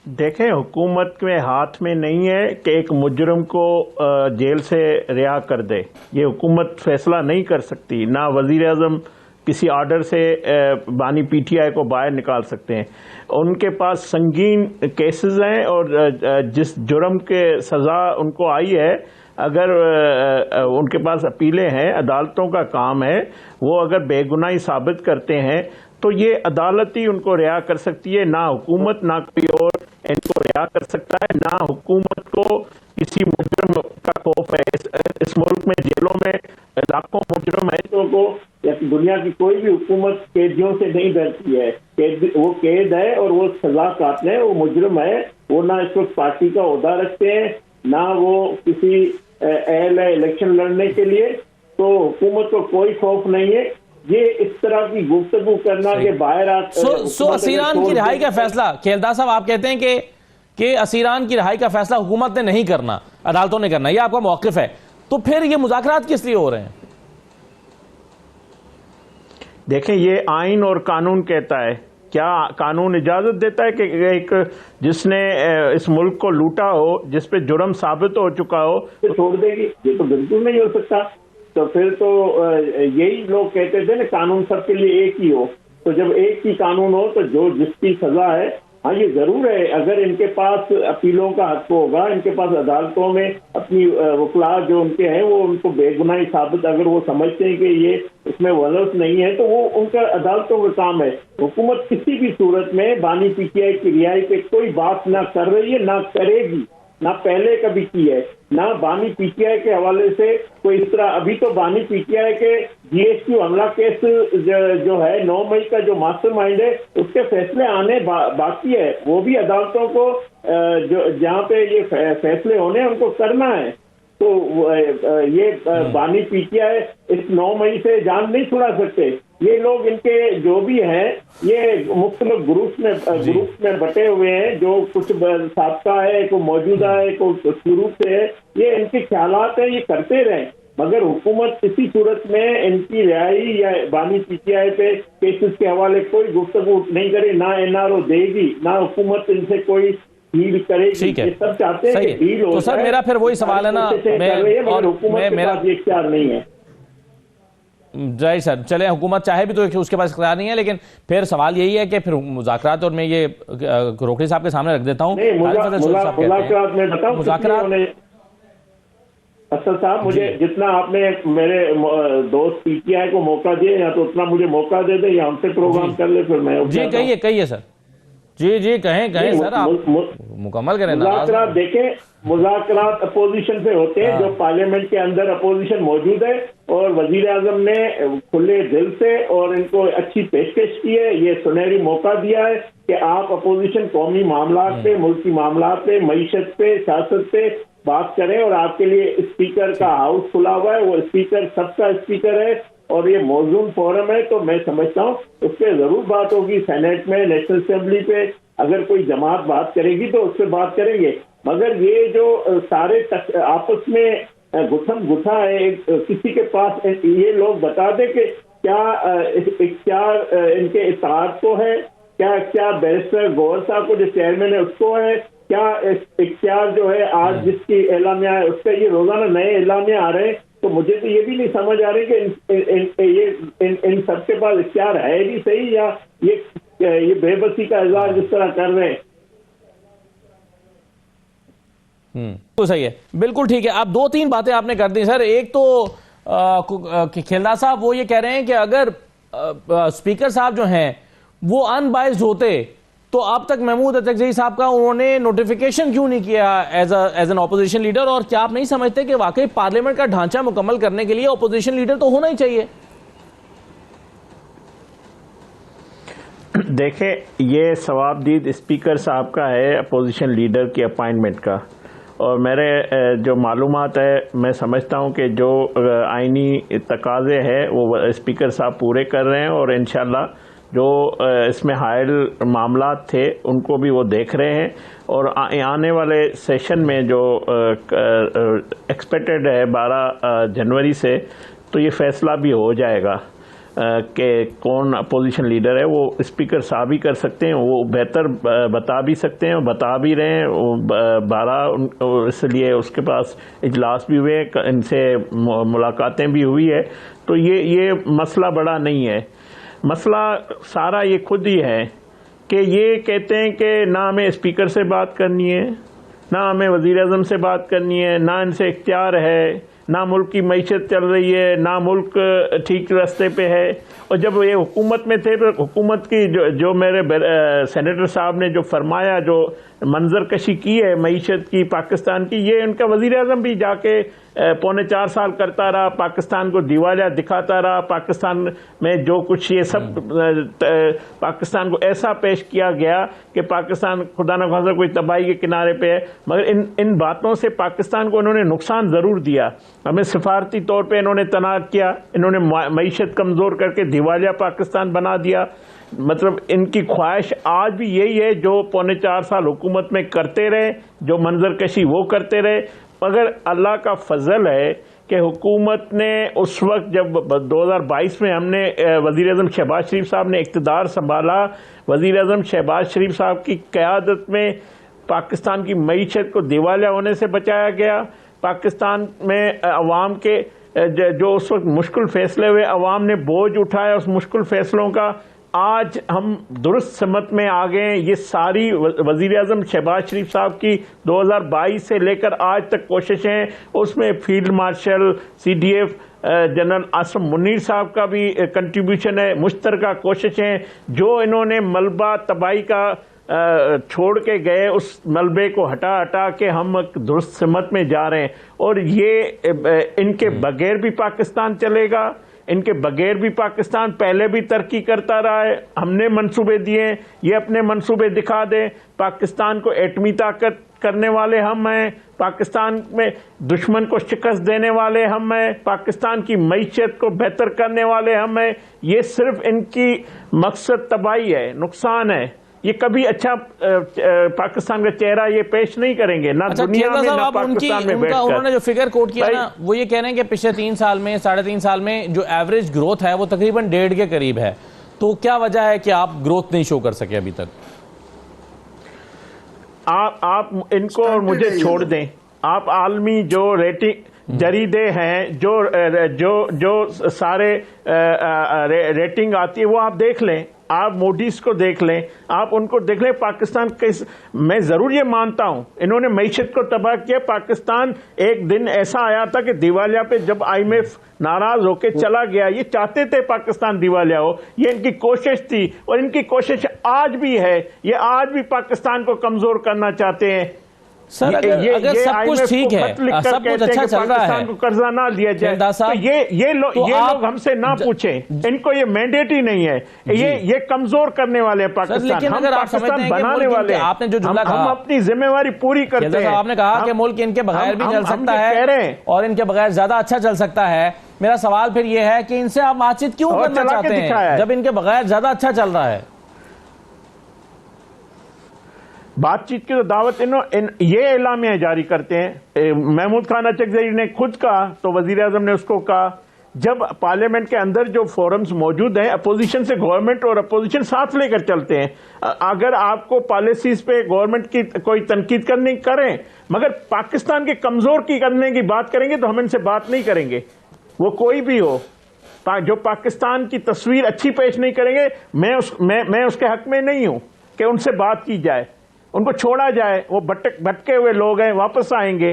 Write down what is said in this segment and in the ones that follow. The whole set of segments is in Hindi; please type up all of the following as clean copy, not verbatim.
देखें, हुकूमत के हाथ में नहीं है कि एक मुजरिम को जेल से रिहा कर दे। ये हुकूमत फैसला नहीं कर सकती। ना वज़ीर आज़म किसी आर्डर से बानी पीटीआई को बाहर निकाल सकते हैं। उनके पास संगीन केसेस हैं और जिस जुर्म के सज़ा उनको आई है, अगर उनके पास अपीलें हैं, अदालतों का काम है, वो अगर बेगुनाही साबित करते हैं तो ये अदालत ही उनको रिहा कर सकती है। ना हुकूमत ना कोई और इनको रिहा कर सकता है। ना हुकूमत को किसी मुजरिम का खौफ है। इस मुल्क में जेलों में लाखों मुजरिम हैं को या दुनिया की कोई भी हुकूमत कैदियों से नहीं डरती है। वो कैद है और वो सजा काटते हैं, वो मुजरिम है। वो ना इस वक्त पार्टी का ओहदा रखते हैं, ना वो किसी अहल है इलेक्शन लड़ने के लिए। तो हुकूमत को कोई खौफ नहीं है। ये इस तरह की गुफ्तगू करना कि बाहर असीरान की रिहाई का फैसला, खेलदार साहब आप कहते हैं कि असीरान की रिहाई का फैसला हुकूमत ने नहीं करना, अदालतों ने करना, ये आपका मौकिफ है। तो फिर ये मुज़ाकरात किस लिए हो रहे हैं? देखें, ये आइन और कानून कहता है। क्या कानून इजाजत देता है कि एक जिसने इस मुल्क को लूटा हो, जिस पे जुर्म साबित हो चुका हो, छोड़ देगी? ये तो बिल्कुल नहीं हो सकता। तो फिर तो यही लोग कहते थे ना, कानून सबके लिए एक ही हो। तो जब एक ही कानून हो तो जो जिसकी सजा है, हाँ ये जरूर है, अगर इनके पास अपीलों का हक होगा, इनके पास अदालतों में अपनी वकला जो उनके हैं वो उनको बेगुनाही साबित, अगर वो समझते हैं कि ये इसमें वजह नहीं है, तो वो उनका अदालतों का काम है। हुकूमत किसी भी सूरत में बानी पीटीआई की रिहाई पे कोई बात ना कर रही है, ना करेगी, ना पहले कभी की है, ना बानी पीटीआई के हवाले से कोई इस तरह। अभी तो बानी पीटीआई के जीएसटी हमला केस जो है 9 मई का जो मास्टरमाइंड है, उसके फैसले आने बाकी है। वो भी अदालतों को जो जहाँ पे ये फैसले होने उनको करना है। तो ये बानी पीटीआई इस 9 मई से जान नहीं छुड़ा सकते। ये लोग इनके जो भी हैं, ये मुख्तलिफ ग्रुप्स में बटे हुए हैं। जो कुछ साबका है, कोई मौजूदा है, कोई शुरू से है, ये इनके ख्यालात हैं, ये करते रहें। मगर हुकूमत किसी सूरत में इनकी रिहाई या बानी पीटीआई पे केसेस के हवाले कोई गुफ्तगू नहीं करे, ना एनआरओ देगी, ना हुकूमत इनसे कोई डील करेगी। ठीक है, सब चाहते हैं कि डील हो। तो सर मेरा फिर वही सवाल है ना, मेरा इख्तियार नहीं है। राइट सर, चले हुकूमत चाहे भी तो उसके पास इख्तियार नहीं है, लेकिन फिर सवाल यही है कि फिर मुज़ाकरात, और मैं ये रोकड़ी साहब के सामने रख देता हूँ। मुज़ाकरात में बताऊं, मुज़ाकरात असल साहब, मुझे जितना आपने मेरे दोस्त पीटीआई को मौका दिया, या तो उतना मुझे मौका दे दे, या हमसे प्रोग्राम कर ले, फिर मैं जी कहिए सर। जी कहें सर, आप मुकम्मल करें। मुज़ाकरात देखें, मुज़ाकरात अपोजिशन से होते हैं, जो पार्लियामेंट के अंदर अपोजिशन मौजूद है, और वजीर आजम ने खुले दिल से और इनको अच्छी पेशकश की है, ये सुनहरी मौका दिया है कि आप अपोजिशन कौमी मामलात पे, मुल्की मामलात पे, मईशत पे, सियासत पे बात करें। और आपके लिए स्पीकर का हाउस खुला हुआ है, वो स्पीकर सबका स्पीकर है, और ये मौजूद फोरम है। तो मैं समझता हूँ उस पर जरूर बात होगी, सेनेट में, नेशनल असेंबली पे अगर कोई जमात बात करेगी तो उससे बात करेंगे। मगर ये जो सारे आपस में गुथम गुथा है, किसी के पास ये लोग बता दे कि क्या इनके इत्तेहाद को है, क्या बैरिस्टर गौहर साहब को जो चेयरमैन है उसको है, क्या इख्तियार जो है आज जिसकी एलामिया है उसका, ये रोजाना नए एलामिया आ रहे हैं। तो मुझे तो ये भी नहीं समझ आ रही कि इन सबके पास इख्तियार है भी सही, या ये बेबसी का इजहार जिस तरह कर रहे हैं। तो सही है, बिल्कुल ठीक है। आप 2-3 बातें आपने कर दी सर। एक तो खेलदार साहब वो ये कह रहे हैं कि अगर स्पीकर साहब जो हैं वो अनबाइज्ड होते तो अब तक महमूद अतरजई साहब का उन्होंने नोटिफिकेशन क्यों नहीं किया एज एन ऑपोजिशन लीडर? और क्या आप नहीं समझते कि वाकई पार्लियामेंट का ढांचा मुकम्मल करने के लिए ऑपोजिशन लीडर तो होना ही चाहिए? देखें, ये सवाबदीद स्पीकर साहब का है अपोजिशन लीडर की अपॉइंटमेंट का, और मेरे जो मालूमात है, मैं समझता हूँ कि जो आइनी तकाजे हैं वो स्पीकर साहब पूरे कर रहे हैं, और इंशाल्लाह जो इसमें हायल मामलात थे उनको भी वो देख रहे हैं। और आने वाले सेशन में जो एक्सपेक्टेड है 12 जनवरी से, तो ये फैसला भी हो जाएगा। कि कौन अपोजिशन लीडर है, वो स्पीकर साहब ही कर सकते हैं। वो बेहतर बता भी सकते हैं, बता भी रहे हैं। वो 12 इसलिए उसके पास इजलास भी हुए, इनसे मुलाकातें भी हुई है। तो ये मसला बड़ा नहीं है। मसला सारा ये खुद ही है कि ये कहते हैं कि ना हमें स्पीकर से बात करनी है, ना हमें वज़ीर आज़म से बात करनी है, ना इनसे इख्तियार है, ना मुल्क की मईशत चल रही है, ना मुल्क ठीक रास्ते पे है। और जब ये हुकूमत में थे तो हुकूमत की जो मेरे सेनेटर साहब ने जो फरमाया, जो मंजर कशी की है मईशत की पाकिस्तान की, ये उनका वज़ीर आज़म भी जाके 3.25 साल करता रहा, पाकिस्तान को दिवालिया दिखाता रहा। पाकिस्तान में जो कुछ ये सब पाकिस्तान को ऐसा पेश किया गया कि पाकिस्तान खुदा न खासा कोई तबाही के किनारे पे है। मगर इन बातों से पाकिस्तान को इन्होंने नुकसान ज़रूर दिया। हमें सिफारती तौर पे इन्होंने तनाक किया, इन्होंने मईशत कमज़ोर करके दिवालिया पाकिस्तान बना दिया। मतलब इनकी ख्वाहिश आज भी यही है जो 3.25 साल हुकूमत में करते रहे, जो मंजर कशी वो करते रहे। मगर अल्लाह का फजल है कि हुकूमत ने उस वक्त जब 2022 में हमने वज़ीर आज़म शहबाज शरीफ साहब ने इक़्तिदार संभाला, वज़ीर आज़म शहबाज शरीफ साहब की क़यादत में पाकिस्तान की मईशत को दिवालिया होने से बचाया गया। पाकिस्तान में अवाम के जो उस वक्त मुश्किल फ़ैसले हुए, अवाम ने बोझ उठाया उस मुश्किल फ़ैसलों का। आज हम दुरुस्त समत में आ गए हैं। ये सारी वज़ीर आज़म शहबाज शरीफ साहब की 2022 से लेकर आज तक कोशिशें, उसमें field marshal CDF general Asim Munir साहब का भी कंट्रीब्यूशन है, मुश्तरका कोशिशें, जो इन्होंने मलबा तबाही का छोड़ के गए, उस मलबे को हटा हटा के हम दुरुस्त समत में जा रहे हैं। और ये इनके बगैर भी पाकिस्तान चलेगा, इनके बगैर भी पाकिस्तान पहले भी तरक्की करता रहा है। हमने मंसूबे दिए, ये अपने मंसूबे दिखा दें। पाकिस्तान को एटमी ताकत करने वाले हम हैं, पाकिस्तान में दुश्मन को शिकस्त देने वाले हम हैं, पाकिस्तान की मईशत को बेहतर करने वाले हम हैं। ये सिर्फ इनकी मकसद तबाही है, नुकसान है। ये कभी अच्छा पाकिस्तान का चेहरा ये पेश नहीं करेंगे, ना दुनिया में ना पाकिस्तान में बैठकर। उन्होंने जो फिगर कोट किया ना, वो ये कह रहे हैं कि पिछले 3 साल में, 3.5 साल में जो एवरेज ग्रोथ है वो तकरीबन 1.5 के करीब है। तो क्या वजह है कि आप ग्रोथ नहीं शो कर सके अभी तक? आप इनको और मुझे छोड़ दें। आप आलमी जो रेटिंग जरीदे हैं, जो सारे रेटिंग आती है, वो आप देख लें। आप मोडीज को देख लें, आप उनको देख लें। पाकिस्तान मैं जरूर ये मानता हूं इन्होंने मईशत को तबाह किया। पाकिस्तान एक दिन ऐसा आया था कि दिवालिया पे जब IMF नाराज होकर चला गया, ये चाहते थे पाकिस्तान दिवालिया हो, ये इनकी कोशिश थी और इनकी कोशिश आज भी है। ये आज भी पाकिस्तान को कमजोर करना चाहते हैं। सर अगर सब कुछ ठीक है, सब कुछ अच्छा चल रहा है, को कर्जा ना लिया जाए, तो ये लोग हमसे ना पूछें। इनको ये मैंडेट ही नहीं है। ये कमजोर करने वाले हैं पाकिस्तान। लेकिन अगर आप पाकिस्तान बनाने वाले, आपने जो जुमला कहा, हम अपनी जिम्मेवारी पूरी करते हैं। आपने कहा कि मुल्क इनके बगैर भी चल सकता है और इनके बगैर ज्यादा अच्छा चल सकता है। मेरा सवाल फिर ये है कि इनसे आप बातचीत क्यों करना चाहते हैं जब इनके बगैर ज्यादा अच्छा चल रहा है? बातचीत की तो दावत ये एलामिया जारी करते हैं। महमूद खान अचकजई ने खुद कहा, तो वजीर आजम ने उसको कहा। जब पार्लियामेंट के अंदर जो फोरम्स मौजूद हैं, अपोजिशन से गवर्नमेंट और अपोजिशन साथ लेकर चलते हैं। अगर आपको पॉलिसीज पे गवर्नमेंट की कोई तनकीद करनी करें, मगर पाकिस्तान के कमजोर की करने की बात करेंगे तो हम इनसे बात नहीं करेंगे। वो कोई भी हो, जो पाकिस्तान की तस्वीर अच्छी पेश नहीं करेंगे, मैं उसके हक में नहीं हूं कि उनसे बात की जाए, उनको छोड़ा जाए। वो भटके हुए लोग हैं, वापस आएंगे।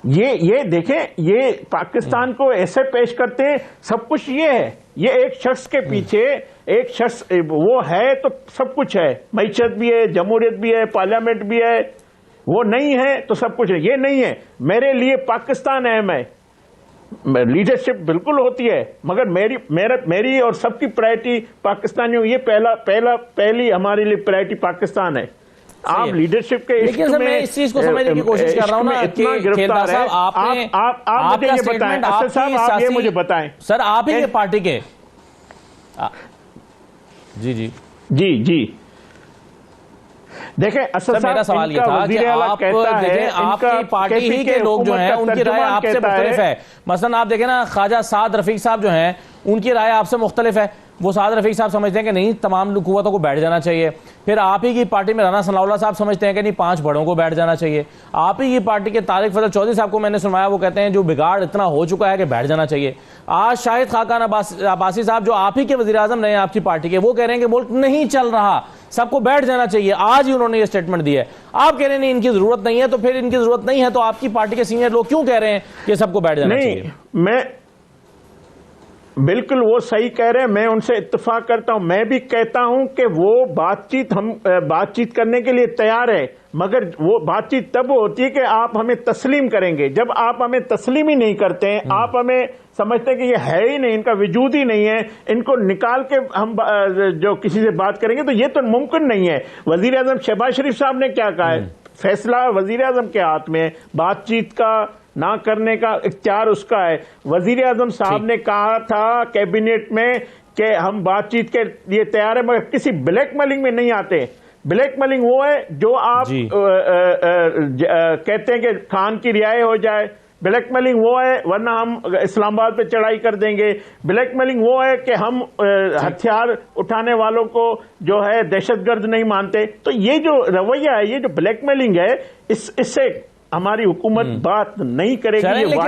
ये देखें, ये पाकिस्तान को ऐसे पेश करते हैं। सब कुछ ये है, ये एक शख्स के पीछे एक शख्स वो है तो सब कुछ है। मईशत भी है, जमहूरियत भी है, पार्लियामेंट भी है। वो नहीं है तो सब कुछ है। ये नहीं है। मेरे लिए पाकिस्तान अहम है। लीडरशिप बिल्कुल होती है, मगर मेरी और सबकी प्रायोरिटी पाकिस्तानियों, ये पहली हमारे लिए प्रायोरिटी पाकिस्तान है। आप लीडरशिप के, लेकिन सर मैं इस चीज को समझने की कोशिश कर रहा हूं ना कि गिरफ्तार है। आप मुझे ये बताएं, असद साहब, आप ये मुझे बताएं सर, आप ही के पार्टी के। जी देखें, असद मेरा सवाल ये था कि आप देखें, आपकी पार्टी ही के लोग जो हैं उनकी राय आपसे मुख्तलिफ है। मसलन आप देखें ना, ख्वाजा साद रफीक साहब जो हैं उनकी राय आपसे मुख्तलिफ है। वो साद रफीक साहब समझते हैं कि नहीं, तमाम हुकूमतों को बैठ जाना चाहिए। फिर आप ही की पार्टी में राना सनाउल्लाह साहब समझते हैं कि नहीं, 5 बड़ों को बैठ जाना चाहिए। आप ही की पार्टी के तारिक फजल चौधरी साहब को मैंने सुनवाया, वो कहते हैं जो बिगाड़ इतना हो चुका है कि बैठ जाना चाहिए। आज शाहिद खाकान अब्बासी साहब जो आप ही के वज़ीर आज़म रहे हैं आपकी पार्टी के, वो कह रहे हैं कि मुल्क नहीं चल रहा, सबको बैठ जाना चाहिए। आज ही उन्होंने ये स्टेटमेट दी है। आप कह रहे हैं नहीं, इनकी जरूरत नहीं है, तो फिर इनकी जरूरत नहीं है तो आपकी पार्टी के सीनियर लोग क्यों कह रहे हैं कि सबको बैठ जाना चाहिए? नहीं, मैं बिल्कुल वो सही कह रहे हैं, मैं उनसे इत्तेफाक करता हूं। मैं भी कहता हूं कि वो बातचीत करने के लिए तैयार है, मगर वो बातचीत तब होती है कि आप हमें तस्लीम करेंगे। जब आप हमें तस्लीम ही नहीं करते हैं, आप हमें समझते हैं कि ये है ही नहीं, इनका वजूद ही नहीं है, इनको निकाल के हम जो किसी से बात करेंगे, तो ये तो मुमकिन नहीं है। वजीर आजम शहबाज शरीफ साहब ने क्या कहा है, फैसला वजीर आजम के हाथ में, बातचीत का ना करने का इख्तियार उसका है। वजीर आजम साहब ने कहा था कैबिनेट में कि हम बातचीत के लिए तैयार है, मगर किसी ब्लैकमेलिंग में नहीं आते। ब्लैकमेलिंग वो है जो आप कहते हैं कि खान की रिहाई हो जाए, ब्लैकमेलिंग वो है वरना हम इस्लामाबाद पे चढ़ाई कर देंगे। ब्लैकमेलिंग वो है कि हम हथियार उठाने वालों को जो है दहशतगर्द नहीं मानते। तो ये जो रवैया है, ये जो ब्लैकमेलिंग है, इससे हमारी हुकूमत बात नहीं करेगी।